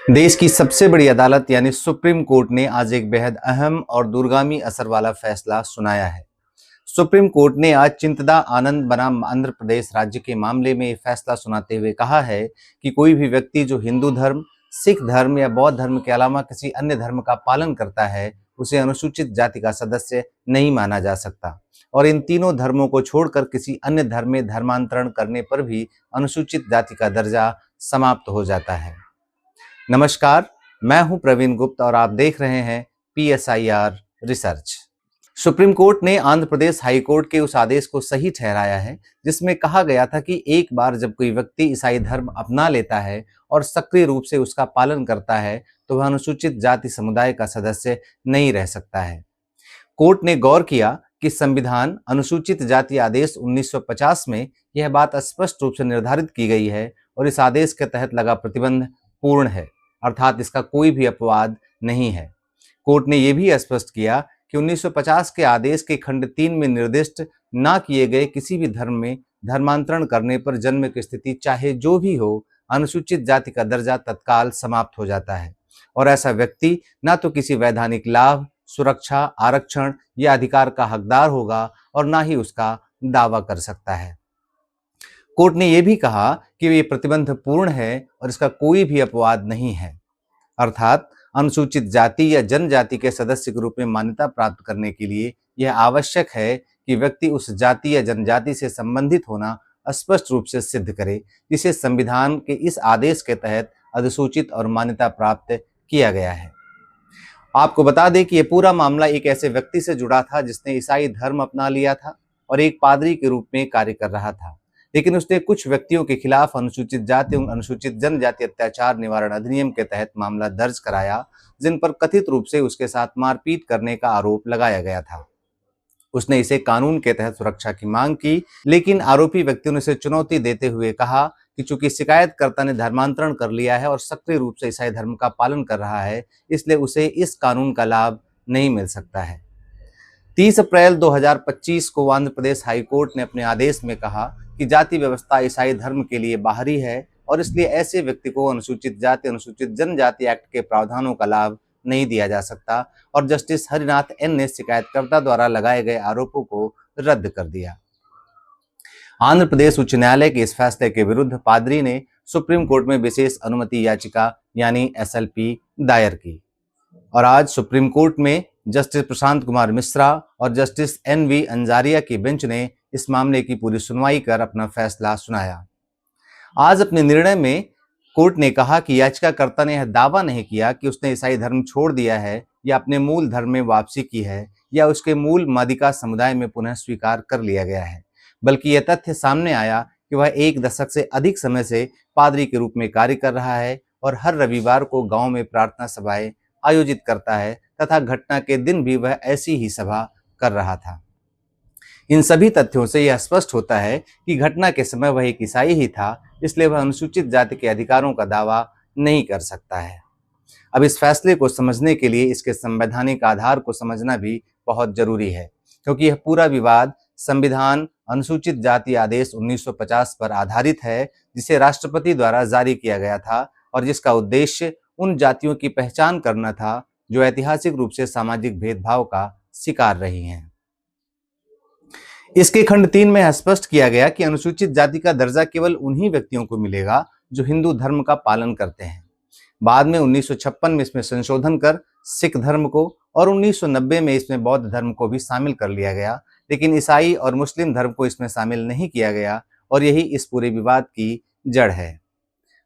देश की सबसे बड़ी अदालत यानी सुप्रीम कोर्ट ने आज एक बेहद अहम और दूरगामी असर वाला फैसला सुनाया है। सुप्रीम कोर्ट ने आज चिंतदा आनंद बनाम आंध्र प्रदेश राज्य के मामले में फैसला सुनाते हुए कहा है कि कोई भी व्यक्ति जो हिंदू धर्म, सिख धर्म या बौद्ध धर्म के अलावा किसी अन्य धर्म का पालन करता है, उसे अनुसूचित जाति का सदस्य नहीं माना जा सकता और इन तीनों धर्मों को छोड़कर किसी अन्य धर्म में धर्मांतरण करने पर भी अनुसूचित जाति का दर्जा समाप्त हो जाता है। नमस्कार, मैं हूं प्रवीण गुप्ता और आप देख रहे हैं PSIR रिसर्च। सुप्रीम कोर्ट ने आंध्र प्रदेश हाई कोर्ट के उस आदेश को सही ठहराया है जिसमें कहा गया था कि एक बार जब कोई व्यक्ति ईसाई धर्म अपना लेता है और सक्रिय रूप से उसका पालन करता है तो वह अनुसूचित जाति समुदाय का सदस्य नहीं रह सकता है। कोर्ट ने गौर किया कि संविधान अनुसूचित जाति आदेश 1950 में यह बात स्पष्ट रूप से निर्धारित की गई है और इस आदेश के तहत लगा प्रतिबंध पूर्ण है, अर्थात इसका कोई भी अपवाद नहीं है। कोर्ट ने यह भी स्पष्ट किया कि 1950 के आदेश के खंड 3 में निर्दिष्ट न किए गए किसी भी धर्म में धर्मांतरण करने पर जन्म की स्थिति चाहे जो भी हो, अनुसूचित जाति का दर्जा तत्काल समाप्त हो जाता है और ऐसा व्यक्ति न तो किसी वैधानिक लाभ, सुरक्षा, आरक्षण या अधिकार का हकदार होगा और न ही उसका दावा कर सकता है। कोर्ट ने यह भी कहा कि ये प्रतिबंध पूर्ण है और इसका कोई भी अपवाद नहीं है, अर्थात अनुसूचित जाति या जनजाति के सदस्य के रूप में मान्यता प्राप्त करने के लिए यह आवश्यक है कि व्यक्ति उस जाति या जनजाति से संबंधित होना स्पष्ट रूप से सिद्ध करे, जिसे संविधान के इस आदेश के तहत अधिसूचित और मान्यता प्राप्त किया गया है। आपको बता दें कि यह पूरा मामला एक ऐसे व्यक्ति से जुड़ा था जिसने ईसाई धर्म अपना लिया था और एक पादरी के रूप में कार्य कर रहा था, लेकिन उसने कुछ व्यक्तियों के खिलाफ अनुसूचित जाति एवं अनुसूचित जनजाति अत्याचार निवारण अधिनियम के तहत मामला दर्ज कराया, जिन पर कथित रूप से उसके साथ मारपीट करने का आरोप लगाया गया था। उसने इसे कानून के तहत सुरक्षा की मांग की, लेकिन आरोपी व्यक्तियों ने इसे चुनौती देते हुए कहा कि चूंकि शिकायतकर्ता ने धर्मांतरण कर लिया है और सक्रिय रूप से ईसाई धर्म का पालन कर रहा है, इसलिए उसे इस कानून का लाभ नहीं मिल सकता है। 30 अप्रैल 2025 को आंध्र प्रदेश हाई कोर्ट ने अपने आदेश में कहा कि जाति व्यवस्था ईसाई धर्म के लिए बाहरी है और इसलिए ऐसे व्यक्ति को अनुसूचित जाति अनुसूचित जनजाति एक्ट के प्रावधानों का लाभ नहीं दिया जा सकता और जस्टिस हरिनाथ एन ने शिकायतकर्ता द्वारा लगाए गए आरोपों को रद्द कर दिया। आंध्र प्रदेश उच्च न्यायालय के इस फैसले के विरुद्ध पादरी ने सुप्रीम कोर्ट में विशेष अनुमति याचिका यानी SLP दायर की और आज सुप्रीम कोर्ट में जस्टिस प्रशांत कुमार मिश्रा और जस्टिस NV अंजारिया की बेंच ने इस मामले की पूरी सुनवाई कर अपना फैसला सुनाया। आज अपने निर्णय में कोर्ट ने कहा कि याचिकाकर्ता ने यह दावा नहीं किया कि उसने ईसाई धर्म छोड़ दिया है या अपने मूल धर्म में वापसी की है या उसके मूल मादिका समुदाय में पुनः स्वीकार कर लिया गया है, बल्कि यह तथ्य सामने आया कि वह 1 दशक से अधिक समय से पादरी के रूप में कार्य कर रहा है और हर रविवार को गांव में प्रार्थना सभाएं आयोजित करता है तथा घटना के दिन भी वह ऐसी ही सभा कर रहा था। इन सभी तथ्यों से यह स्पष्ट होता है कि घटना के समय वह एक ईसाई ही था, इसलिए वह अनुसूचित जाति के अधिकारों का दावा नहीं कर सकता है। अब इस फैसले को समझने के लिए इसके संवैधानिक आधार को समझना भी बहुत जरूरी है, क्योंकि यह पूरा विवाद संविधान अनुसूचित जाति आदेश 1950 पर आधारित है, जिसे राष्ट्रपति द्वारा जारी किया गया था और जिसका उद्देश्य उन जातियों की पहचान करना था जो ऐतिहासिक रूप से सामाजिक भेदभाव का शिकार रही हैं। इसके खंड 3 में स्पष्ट किया गया कि अनुसूचित जाति का दर्जा केवल उन्हीं व्यक्तियों को मिलेगा जो हिंदू धर्म का पालन करते हैं। बाद में 1956 में इसमें संशोधन कर सिख धर्म को और 1990 में इसमें बौद्ध धर्म को भी शामिल कर लिया गया, लेकिन ईसाई और मुस्लिम धर्म को इसमें शामिल नहीं किया गया और यही इस पूरे विवाद की जड़ है।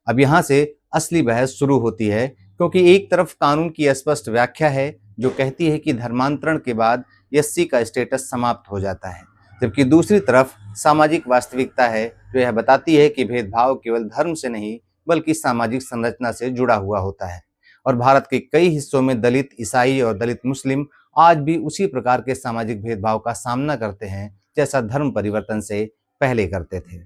अब यहाँ से असली बहस शुरू होती है, क्योंकि एक तरफ कानून की स्पष्ट व्याख्या है जो कहती है कि धर्मांतरण के बाद SC का स्टेटस समाप्त हो जाता है, जबकि दूसरी तरफ सामाजिक वास्तविकता है जो यह बताती है कि भेदभाव केवल धर्म से नहीं बल्कि सामाजिक संरचना से जुड़ा हुआ होता है और भारत के कई हिस्सों में दलित, ईसाई और दलित मुस्लिम आज भी उसी प्रकार के सामाजिक भेदभाव का सामना करते हैं जैसा धर्म परिवर्तन से पहले करते थे।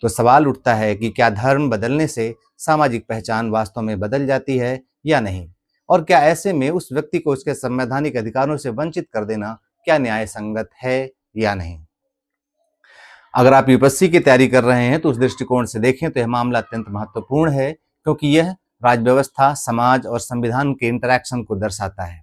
तो सवाल उठता है कि क्या धर्म बदलने से सामाजिक पहचान वास्तव में बदल जाती है या नहीं, और क्या ऐसे में उस व्यक्ति को उसके संवैधानिक अधिकारों से वंचित कर देना क्या न्याय संगत है या नहीं। अगर आप UPSC की तैयारी कर रहे हैं तो उस दृष्टिकोण से देखें तो यह मामला अत्यंत महत्वपूर्ण है, क्योंकि यह राज्य व्यवस्था, समाज और संविधान के इंटरैक्शन को दर्शाता है।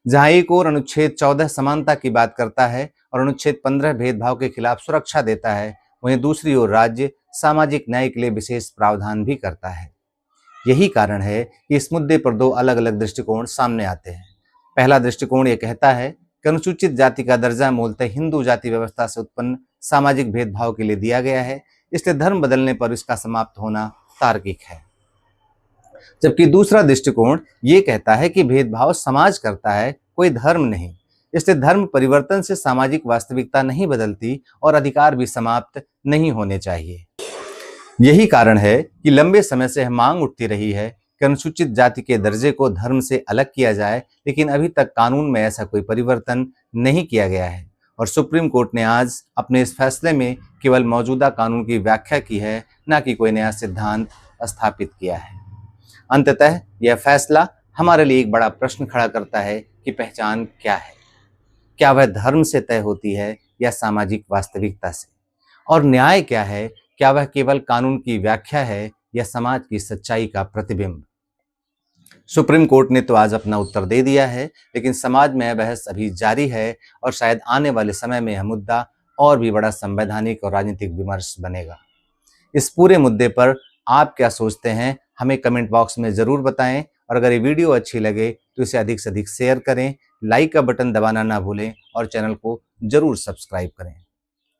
जहां एक ओर अनुच्छेद 14 समानता की बात करता है और अनुच्छेद 15 भेदभाव के खिलाफ सुरक्षा देता है, वहीं दूसरी ओर राज्य सामाजिक न्याय के लिए विशेष प्रावधान भी करता है। यही कारण है कि इस मुद्दे पर दो अलग अलग दृष्टिकोण सामने आते हैं। पहला दृष्टिकोण ये कहता है कि अनुसूचित जाति का दर्जा मूलतः हिंदू जाति व्यवस्था से उत्पन्न सामाजिक भेदभाव के लिए दिया गया है, इसलिए धर्म बदलने पर इसका समाप्त होना तार्किक है। जबकि दूसरा दृष्टिकोण ये कहता है कि भेदभाव समाज करता है, कोई धर्म नहीं, इसलिए धर्म परिवर्तन से सामाजिक वास्तविकता नहीं बदलती और अधिकार भी समाप्त नहीं होने चाहिए। यही कारण है कि लंबे समय से मांग उठती रही है कि अनुसूचित जाति के दर्जे को धर्म से अलग किया जाए, लेकिन अभी तक कानून में ऐसा कोई परिवर्तन नहीं किया गया है और सुप्रीम कोर्ट ने आज अपने इस फैसले में केवल मौजूदा कानून की व्याख्या की है, न कि कोई नया सिद्धांत स्थापित किया है। अंततः यह फैसला हमारे लिए एक बड़ा प्रश्न खड़ा करता है कि पहचान क्या है? क्या वह धर्म से तय होती है या सामाजिक वास्तविकता से? और न्याय क्या है? क्या वह केवल कानून की व्याख्या है या समाज की सच्चाई का प्रतिबिंब? सुप्रीम कोर्ट ने तो आज अपना उत्तर दे दिया है, लेकिन समाज में यह बहस अभी जारी है और शायद आने वाले समय में यह मुद्दा और भी बड़ा संवैधानिक और राजनीतिक विमर्श बनेगा। इस पूरे मुद्दे पर आप क्या सोचते हैं, हमें कमेंट बॉक्स में जरूर बताएं और अगर ये वीडियो अच्छी लगे तो इसे अधिक से अधिक शेयर करें, लाइक का बटन दबाना ना भूलें और चैनल को जरूर सब्सक्राइब करें।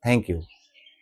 Thank you.